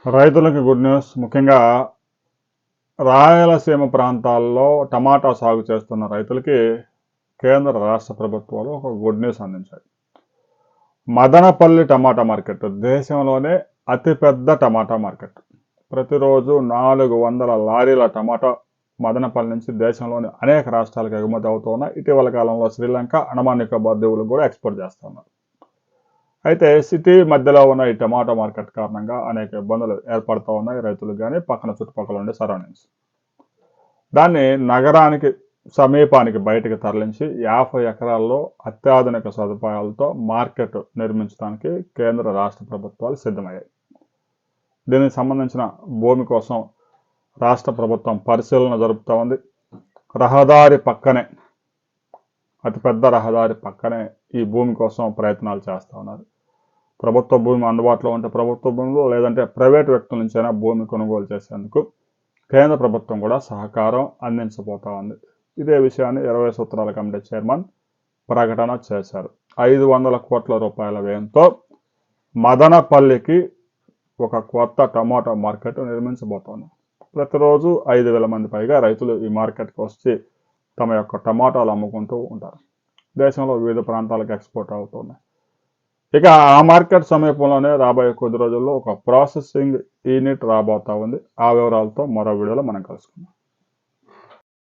రైతులకు good news. ముఖ్యంగా రాయలసీమ ప్రాంతాల్లో టమాటా సాగు చేస్తున్న రైతులకి కేంద్ర రాష్ట్ర ప్రభుత్వాలు ఒక గుడ్ న్యూస్ అందించాయి. మదనపల్లి టమాటా మార్కెట్ దేశంలోనే అతిపెద్ద టమాటా మార్కెట్. ప్రతిరోజు 400 లారీల టమాటా మదనపల్లి నుంచి దేశంలోని అనేక రాష్ట్రాలకు ఎగుమతి అవుతున్నాయి. ఇటీవల కాలంలో శ్రీలంక, అండమాన్ నికోబార్ దీవులకు కూడా ఎక్స్పోర్ట్ చేస్తున్నారు. అయితే సిటీ మధ్యలో ఉన్న ఈ టమాటో మార్కెట్ కారణంగా అనేక ఇబ్బందులు ఏర్పడుతూ ఉన్నాయి రైతులకు కానీ పక్కన చుట్టుపక్కల ఉండే సరౌండింగ్స్. దాన్ని నగరానికి సమీపానికి బయటకు తరలించి 50 ఎకరాల్లో అత్యాధునిక సదుపాయాలతో మార్కెట్ నిర్మించడానికి కేంద్ర రాష్ట్ర ప్రభుత్వాలు సిద్ధమయ్యాయి. దీనికి సంబంధించిన భూమి కోసం రాష్ట్ర ప్రభుత్వం పరిశీలన జరుపుతూ ఉంది. రహదారి పక్కనే, అతిపెద్ద రహదారి పక్కనే ఈ భూమి కోసం ప్రయత్నాలు చేస్తూ ఉన్నారు. ప్రభుత్వ భూమి అందుబాటులో ఉంటే ప్రభుత్వ భూములు, లేదంటే ప్రైవేట్ వ్యక్తుల నుంచైనా భూమి కొనుగోలు చేసేందుకు కేంద్ర ప్రభుత్వం కూడా సహకారం అందించబోతా ఉంది. ఇదే విషయాన్ని 20 సూత్రాల కమిటీ చైర్మన్ ప్రకటన చేశారు. 500 కోట్ల రూపాయల వ్యయంతో మదనపల్లికి ఒక కొత్త టమాటో మార్కెట్ నిర్మించబోతోంది. ప్రతిరోజు 5,000 మంది పైగా రైతులు ఈ మార్కెట్కి వచ్చి తమ యొక్క టమాటాలు అమ్ముకుంటూ ఉంటారు. దేశంలో వివిధ ప్రాంతాలకు ఎక్స్పోర్ట్ అవుతున్నాయి. ఇక ఆ మార్కెట్ సమీపంలోనే రాబోయే కొద్ది రోజుల్లో ఒక ప్రాసెసింగ్ యూనిట్ రాబోతా ఉంది. ఆ వివరాలతో మరో వీడియోలో మనం కలుసుకుందాం.